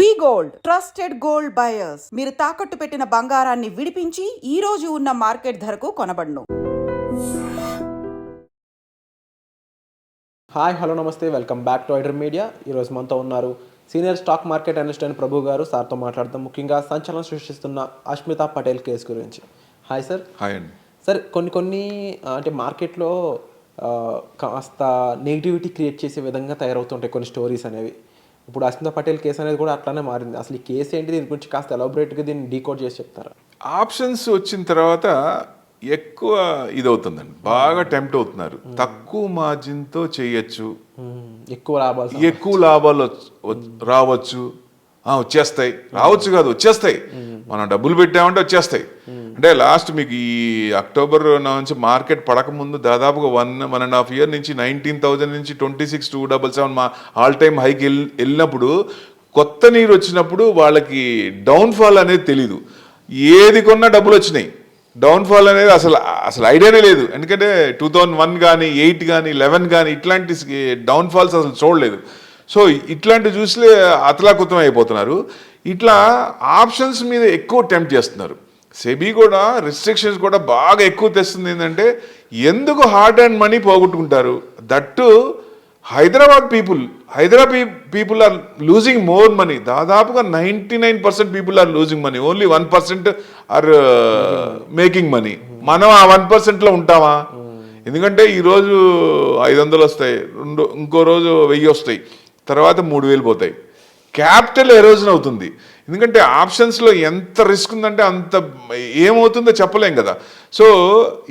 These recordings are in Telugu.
వి గోల్డ్ ట్రస్టెడ్ గోల్డ్ బయర్స్. మీరు తాకట్టు పెట్టిన బంగారాన్ని విడిపించి ఈ రోజు ఉన్న మార్కెట్ ధరకు కొనబడును. హాయ్, హలో, నమస్తే, welcome back to iDream media. ఈరోజు మనతో ఉన్నారు సీనియర్ స్టాక్ మార్కెట్ అనలిస్ట్ అయిన ప్రభు గారు. సార్తో మాట్లాడతాం ముఖ్యంగా సంచలనం సృష్టిస్తున్న అస్మితా పటేల్ కేసు గురించి. Hi sir. హాయ్ అండి. సార్, కొన్ని అంటే మార్కెట్లో కాస్త నెగిటివిటీ క్రియేట్ చేసే విధంగా తయారవుతుంటాయి కొన్ని స్టోరీస్ అనేవి. ఇప్పుడు అస్మితా పటేల్ కేసు అనేది కూడా అట్లానే మారింది. అసలు ఈ కేసు ఏంటి, దీని గురించి కాస్త ఎలాబొరేట్గా దీన్ని డీకోడ్ చేసి చెప్తారా? ఆప్షన్స్ వచ్చిన తర్వాత ఎక్కువ ఇదవుతుందండి, బాగా టెంప్ట్ అవుతున్నారు. తక్కువ మార్జిన్తో చేయొచ్చు, ఎక్కువ లాభాలు రావచ్చు, వచ్చేస్తాయి, రావచ్చు కాదు వచ్చేస్తాయి, మనం డబ్బులు పెట్టామంటే వచ్చేస్తాయి. అంటే లాస్ట్ మీకు ఈ అక్టోబర్ నుంచి మార్కెట్ పడకముందు దాదాపుగా 1.5 year నుంచి 19,000 నుంచి 26,277 మా ఆల్ టైమ్ హైకి వెళ్ళినప్పుడు, కొత్త నీరు వచ్చినప్పుడు వాళ్ళకి డౌన్ఫాల్ అనేది తెలీదు. ఏది కొన్నా డబ్బులు వచ్చినాయి, డౌన్ఫాల్ అనేది అసలు ఐడియానే లేదు. ఎందుకంటే 2001 కానీ 8 కానీ 11 కానీ ఇట్లాంటి డౌన్ఫాల్స్ అసలు చూడలేదు. సో ఇట్లాంటివి చూసి అతలాకుతం అయిపోతున్నారు. ఇట్లా ఆప్షన్స్ మీద ఎక్కువ టెంప్ట్ చేస్తున్నారు. సెబీ కూడా రిస్ట్రిక్షన్స్ కూడా బాగా ఎక్కువ తెస్తుంది. ఏంటంటే ఎందుకు హార్డ్ అండ్ మనీ పోగొట్టుకుంటారు? That Hyderabad people are losing more money. దాదాపుగా 99% people are losing money, only 1% are making money. మనం ఆ 1%లో ఉంటామా? ఎందుకంటే ఈరోజు 500 వస్తాయి, ఇంకో రోజు 1000 వస్తాయి, తర్వాత 3000 పోతాయి. క్యాపిటల్ ఎరోజన్ అవుతుంది. ఎందుకంటే ఆప్షన్స్లో ఎంత రిస్క్ ఉందంటే అంత ఏమవుతుందో చెప్పలేం కదా. సో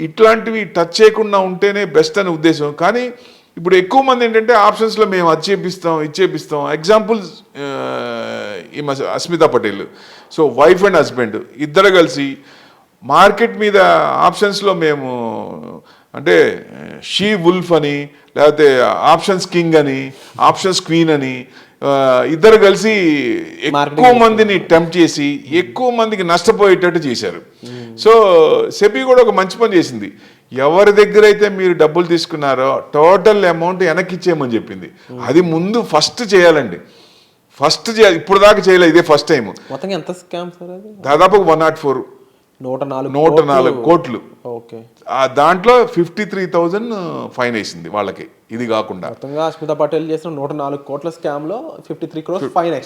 ఇట్లాంటివి టచ్ చేయకుండా ఉంటేనే బెస్ట్ అనే ఉద్దేశం. కానీ ఇప్పుడు ఎక్కువ మంది ఏంటంటే ఆప్షన్స్లో మేము ఇచ్చేపిస్తాం. Example Asmita Patel. So wife and husband ఇద్దరు కలిసి మార్కెట్ మీద ఆప్షన్స్లో మేము అంటే షీ వుల్ఫ్ అని, లేకపోతే ఆప్షన్స్ కింగ్ అని, ఆప్షన్స్ క్వీన్ అని ఇద్దరు కలిసి ఎక్కువ మందిని టెంప్ట్ చేసి ఎక్కువ మందికి నష్టపోయేటట్టు చేశారు. సో సెబీ కూడా ఒక మంచి పని చేసింది. ఎవరి దగ్గర అయితే మీరు డబ్బులు తీసుకున్నారో టోటల్ అమౌంట్ వెనక్కి ఇచ్చేయమని చెప్పింది. అది ముందు ఫస్ట్ చేయాలండి. ఇప్పుడు దాకా చేయలేదు, ఇదే ఫస్ట్ టైం. ఎంత స్కామ్ సార్? దాదాపు 104 కోట్లు. దాంట్లో 53,000 ఫైన్ వేసింది వాళ్ళకి. ఇది కాకుండా అస్మితా పటేల్ చేసిన 104 కోట్ల స్కామ్ లో 53 crores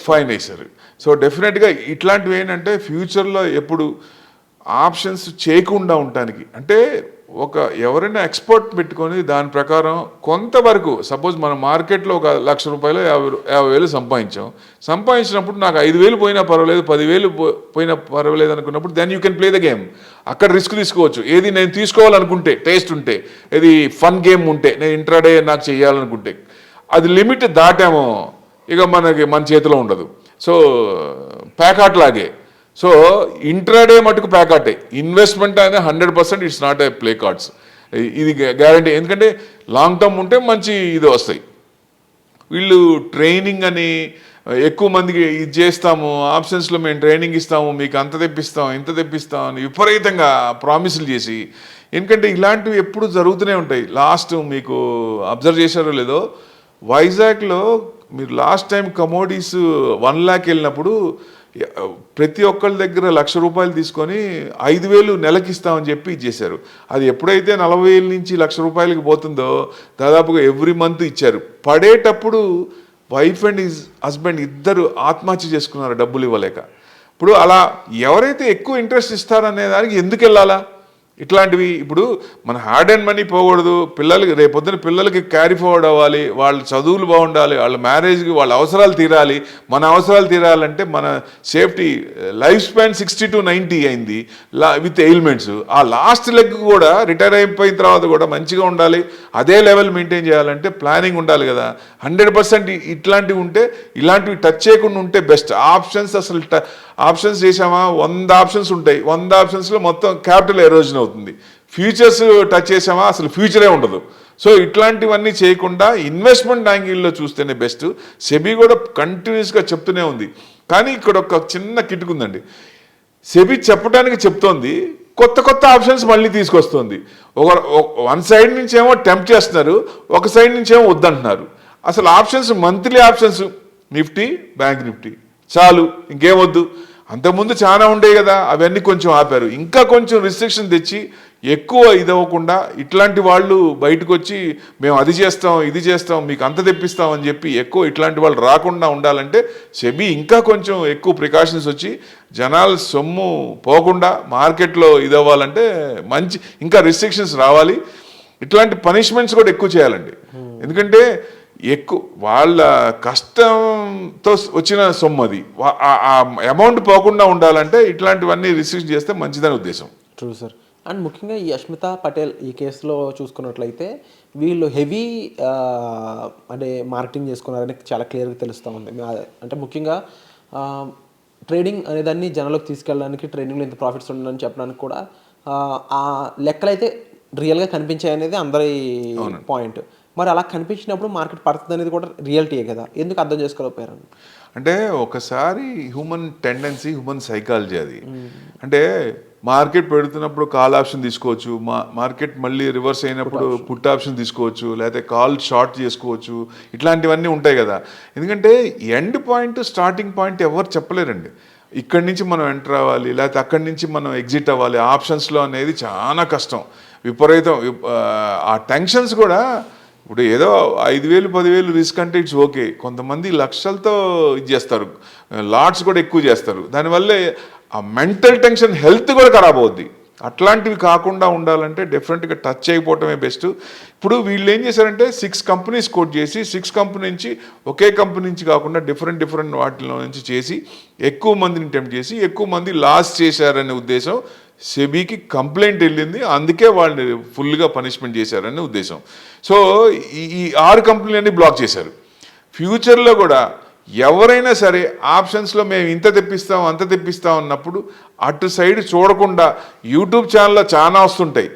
ఫైన్ వేశారు. సో డెఫినెట్గా ఇట్లాంటివి ఏంటంటే ఫ్యూచర్లో ఎప్పుడు ఆప్షన్స్ చేయకుండా ఉండటానికి, అంటే ఎవరైనా ఎక్స్పర్ట్ పెట్టుకొని దాని ప్రకారం కొంతవరకు, సపోజ్ మన మార్కెట్లో ఒక 1,00,000 రూపాయలు 50,000 సంపాదించినప్పుడు నాకు 5,000 పోయినా పర్వాలేదు, 10,000 పోయినా పర్వాలేదు అనుకున్నప్పుడు then you can play the game. అక్కడ రిస్క్ తీసుకోవచ్చు. ఏది నేను తీసుకోవాలనుకుంటే, టేస్ట్ ఉంటే, ఏది ఫన్ గేమ్ ఉంటే, నేను ఇంట్రాడే నాకు చేయాలనుకుంటే, అది లిమిట్ దాటామో ఇక మన చేతిలో ఉండదు. సో ప్యాకాట్ లాగే. సో ఇంట్రాడే మటుకు ప్యాకాటే. ఇన్వెస్ట్మెంట్ అనేది 100% it's not a play cards. ఇది గ్యారంటీ. ఎందుకంటే లాంగ్ టర్మ్ ఉంటే మంచి ఇది వస్తాయి. వీళ్ళు ట్రైనింగ్ అని ఎక్కువ మందికి ఇది చేస్తాము, ఆప్షన్స్లో మేము ట్రైనింగ్ ఇస్తాము, మీకు అంత తెప్పిస్తాం ఇంత తెప్పిస్తాం అని విపరీతంగా ప్రామిసులు చేసి, ఎందుకంటే ఇలాంటివి ఎప్పుడు జరుగుతూనే ఉంటాయి. లాస్ట్ మీకు అబ్జర్వ్ చేశారో లేదో, వైజాగ్లో మీరు లాస్ట్ టైం కమోడిటీస్ 1 lakh వెళ్ళినప్పుడు ప్రతి ఒక్కళ్ళ దగ్గర 1,00,000 రూపాయలు తీసుకొని 5,000 నెలకి ఇస్తామని చెప్పి ఇచ్చేశారు. అది ఎప్పుడైతే 40,000 నుంచి 1,00,000 రూపాయలకి పోతుందో దాదాపుగా ఎవ్రీ మంత్ ఇచ్చారు. పడేటప్పుడు వైఫ్ అండ్ హస్బెండ్ ఇద్దరు ఆత్మహత్య చేసుకున్నారు డబ్బులు ఇవ్వలేక. ఇప్పుడు అలా ఎవరైతే ఎక్కువ ఇంట్రెస్ట్ ఇస్తారనే దానికి ఎందుకు వెళ్ళాలా? ఇట్లాంటివి ఇప్పుడు మన హార్డ్ అండ్ మనీ పోకూడదు. పిల్లలకి రేపొద్దున పిల్లలకి క్యారీ ఫార్వర్డ్ అవ్వాలి, వాళ్ళ చదువులు బాగుండాలి, వాళ్ళ మ్యారేజ్కి వాళ్ళ అవసరాలు తీరాలి. మన అవసరాలు తీరాలంటే మన సేఫ్టీ లైఫ్ స్పాన్ 60 to 90 అయింది విత్ ఎయిల్మెంట్స్. ఆ లాస్ట్ లెగ్ కూడా రిటైర్ అయిపోయిన తర్వాత కూడా మంచిగా ఉండాలి. అదే లెవెల్ మెయింటైన్ చేయాలంటే ప్లానింగ్ ఉండాలి కదా. 100% ఇట్లాంటివి ఉంటే, ఇలాంటివి టచ్ చేయకుండా ఉంటే బెస్ట్. ఆప్షన్స్ చేసామా 100 ఆప్షన్స్ ఉంటాయి, 100 ఆప్షన్స్లో మొత్తం క్యాపిటల్ ఎరోజన్ అవుతుంది. ఫ్యూచర్స్ టచ్ చేసామా అసలు ఫ్యూచరే ఉండదు. సో ఇట్లాంటివన్నీ చేయకుండా ఇన్వెస్ట్మెంట్ యాంగిల్లో చూస్తేనే బెస్ట్. సెబీ కూడా కంటిన్యూస్గా చెప్తూనే ఉంది. కానీ ఇక్కడ ఒక చిన్న కిటుకుందండి. సెబీ చెప్పడానికి చెప్తోంది, కొత్త ఆప్షన్స్ మళ్ళీ తీసుకొస్తుంది. వన్ సైడ్ నుంచి ఏమో టెంప్ట్ చేస్తున్నారు, ఒక సైడ్ నుంచి ఏమో వద్దంటున్నారు. అసలు options monthly options Nifty, bank Nifty చాలు ఇంకేమొద్దు. అంతకుముందు చాలా ఉండేవి కదా, అవన్నీ కొంచెం ఆపారు. ఇంకా కొంచెం రిస్ట్రిక్షన్ తెచ్చి ఎక్కువ ఇదవ్వకుండా ఇట్లాంటి వాళ్ళు బయటకు వచ్చి మేము అది చేస్తాం ఇది చేస్తాం మీకు అంత తెప్పిస్తాం అని చెప్పి ఎక్కువ ఇట్లాంటి వాళ్ళు రాకుండా ఉండాలంటే సెబీ ఇంకా కొంచెం ఎక్కువ ప్రికాషన్స్ వచ్చి జనాలు సొమ్ము పోకుండా మార్కెట్లో ఇదవ్వాలంటే మంచి ఇంకా రిస్ట్రిక్షన్స్ రావాలి. ఇట్లాంటి పనిష్మెంట్స్ కూడా ఎక్కువ చేయాలండి. ఎందుకంటే ఎక్కువ వాళ్ళ కష్టంతో వచ్చిన సొమ్ము అది, ఆ అమౌంట్ పోకుండా ఉండాలంటే ఇట్లాంటివన్నీ రిస్ట్రిక్ట్ చేస్తే మంచిదని ఉద్దేశం. True sir. అండ్ ముఖ్యంగా ఈ అష్మితా పటేల్ ఈ కేసులో చూసుకున్నట్లయితే వీళ్ళు హెవీ అంటే మార్కెటింగ్ చేసుకున్నారని చాలా క్లియర్గా తెలుస్తూ ఉంది. అంటే ముఖ్యంగా ట్రేడింగ్ అనేదాన్ని జనాలకు తీసుకెళ్ళడానికి, ట్రేడింగ్లో ఇంత ప్రాఫిట్స్ ఉండదని చెప్పడానికి కూడా ఆ లెక్కలైతే రియల్గా కనిపించాయి అనేది అందరి పాయింట్. మరి అలా కనిపించినప్పుడు మార్కెట్ పడుతుంది అనేది కూడా రియాలిటీయే కదా, ఎందుకు అర్థం చేసుకోలేకపోయారు? అంటే ఒకసారి హ్యూమన్ టెండెన్సీ, హ్యూమన్ సైకాలజీ అది. అంటే మార్కెట్ పెడుతున్నప్పుడు కాల్ ఆప్షన్ తీసుకోవచ్చు, మార్కెట్ మళ్ళీ రివర్స్ అయినప్పుడు పుట్ ఆప్షన్ తీసుకోవచ్చు, లేకపోతే కాల్ షార్ట్ చేసుకోవచ్చు, ఇట్లాంటివన్నీ ఉంటాయి కదా. ఎందుకంటే ఎండ్ పాయింట్ స్టార్టింగ్ పాయింట్ ఎవరు చెప్పలేరండి. ఇక్కడి నుంచి మనం ఎంటర్ అవ్వాలి, లేకపోతే అక్కడి నుంచి మనం ఎగ్జిట్ అవ్వాలి ఆప్షన్స్లో అనేది చాలా కష్టం, విపరీతం. ఆ టెన్షన్స్ కూడా ఇప్పుడు ఏదో 5,000 10,000 రిస్క్ అంటే ఇట్స్ ఓకే. కొంతమంది లక్షలతో ఇది చేస్తారు, లాట్స్ కూడా ఎక్కువ చేస్తారు. దానివల్లే ఆ మెంటల్ టెన్షన్, హెల్త్ కూడా ఖరాబ్ అవుద్ది. అట్లాంటివి కాకుండా ఉండాలంటే డెఫినెట్గా టచ్ చేయకపోవటమే బెస్ట్. ఇప్పుడు వీళ్ళు ఏం చేశారంటే 6 కంపెనీస్ కోట్ చేసి 6 కంపెనీ నుంచి ఒకే కంపెనీ నుంచి కాకుండా డిఫరెంట్ వాటిలో నుంచి చేసి ఎక్కువ మందిని టెంప్ట్ చేసి ఎక్కువ మంది లాస్ చేశారనే ఉద్దేశం సెబీకి కంప్లైంట్ వెళ్ళింది. అందుకే వాళ్ళని ఫుల్గా పనిష్మెంట్ చేశారనే ఉద్దేశం. సో ఈ 6 కంపెనీలన్నీ బ్లాక్ చేశారు. ఫ్యూచర్లో కూడా ఎవరైనా సరే ఆప్షన్స్లో మేము ఇంత తెప్పిస్తాం అంత తెప్పిస్తాం అన్నప్పుడు అటు సైడ్ చూడకుండా, యూట్యూబ్ ఛానల్లో చాలా వస్తుంటాయి,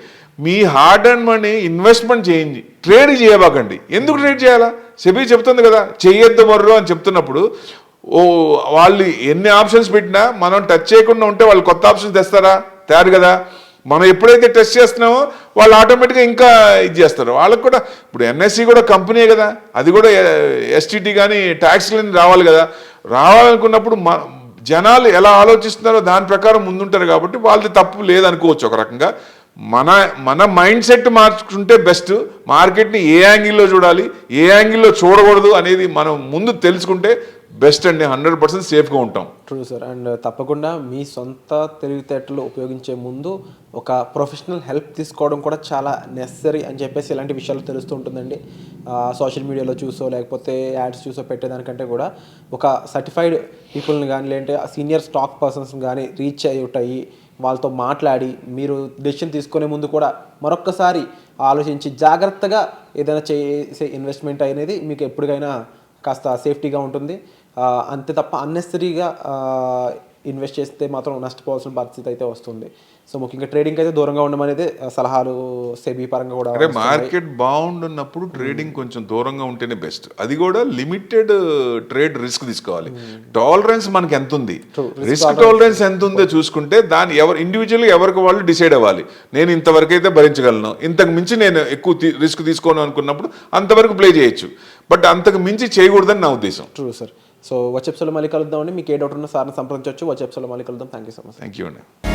మీ హార్డ్ అండ్ మనీ ఇన్వెస్ట్మెంట్ చేయండి, ట్రేడ్ చేయబాకండి. ఎందుకు ట్రేడ్ చేయాలా? సెబీ చెప్తుంది కదా చెయ్యొద్దు మర్రు అని చెప్తున్నప్పుడు వాళ్ళు ఎన్ని ఆప్షన్స్ పెట్టినా మనం టచ్ చేయకుండా ఉంటే వాళ్ళు కొత్త ఆప్షన్స్ తెస్తారా? తయారు కదా. మనం ఎప్పుడైతే టెస్ట్ చేస్తున్నామో వాళ్ళు ఆటోమేటిక్గా ఇంకా ఇది చేస్తారు. వాళ్ళకు కూడా ఇప్పుడు ఎన్ఎస్సి కూడా కంపెనీ కదా, అది కూడా ఎస్టీటీ కానీ ట్యాక్స్లని రావాలి కదా. రావాలనుకున్నప్పుడు జనాలు ఎలా ఆలోచిస్తున్నారో దాని ప్రకారం ముందుంటారు కాబట్టి వాళ్ళది తప్పు లేదనుకోవచ్చు ఒక రకంగా. మన మైండ్ సెట్ మార్చుకుంటే బెస్ట్. మార్కెట్ని ఏ యాంగిల్లో చూడాలి, ఏ యాంగిల్లో చూడకూడదు అనేది మనం ముందు తెలుసుకుంటే బెస్ట్ అండి. 100% సేఫ్గా ఉంటాం. True sir. అండ్ తప్పకుండా మీ సొంత తెలివితేటలు ఉపయోగించే ముందు ఒక ప్రొఫెషనల్ హెల్ప్ తీసుకోవడం కూడా చాలా నెసరీ అని చెప్పేసి ఇలాంటి విషయాలు తెలుస్తూ ఉంటుందండి. సోషల్ మీడియాలో చూసో లేకపోతే యాడ్స్ చూసో పెట్టేదానికంటే కూడా ఒక సర్టిఫైడ్ పీపుల్ని కానీ లేదంటే సీనియర్ స్టాక్ పర్సన్స్ని కానీ రీచ్ అయ్యి వాళ్ళతో మాట్లాడి మీరు డెసిషన్ తీసుకునే ముందు కూడా మరొక్కసారి ఆలోచించి జాగ్రత్తగా ఏదైనా చేసే ఇన్వెస్ట్మెంట్ అనేది మీకు ఎప్పటికైనా కాస్త సేఫ్టీగా ఉంటుంది. అంతే తప్ప అన్నెసరీగా ఇన్వెస్ట్ చేస్తే మాత్రం నష్టపోవాల్సిన పరిస్థితి అయితే వస్తుంది. సో ముఖ్యంగా ట్రేడింగ్ అయితే దూరంగా ఉండమనేది సలహాలు సెబీ పరంగా కూడా. అంటే మార్కెట్ బాగుండున్నప్పుడు ట్రేడింగ్ కొంచెం దూరంగా ఉంటేనే బెస్ట్. అది కూడా లిమిటెడ్ ట్రేడ్ రిస్క్ తీసుకోవాలి. టాలరెన్స్ మనకి ఎంత ఉంది, రిస్క్ టాలరెన్స్ ఎంత ఉందో చూసుకుంటే దాన్ని ఇండివిజువల్గా ఎవరికి వాళ్ళు డిసైడ్ అవ్వాలి. నేను ఇంతవరకు అయితే భరించగలను, ఇంతకు మించి నేను ఎక్కువ రిస్క్ తీసుకోను అనుకున్నప్పుడు అంతవరకు ప్లే చేయొచ్చు, బట్ అంతకు మించి చేయకూడదని నా ఉద్దేశం. True sir. సో వచ్చే ఎపిసోడ్లో మళ్ళీ కలుద్దామండి. మీకు ఏ డౌట్ ఉన్నా సార్ని సంప్రదించవచ్చు. వచ్చే ఎపిసోడ్లో మళ్ళీ కలుద్దాం. Thank you so much. Thank you అండి.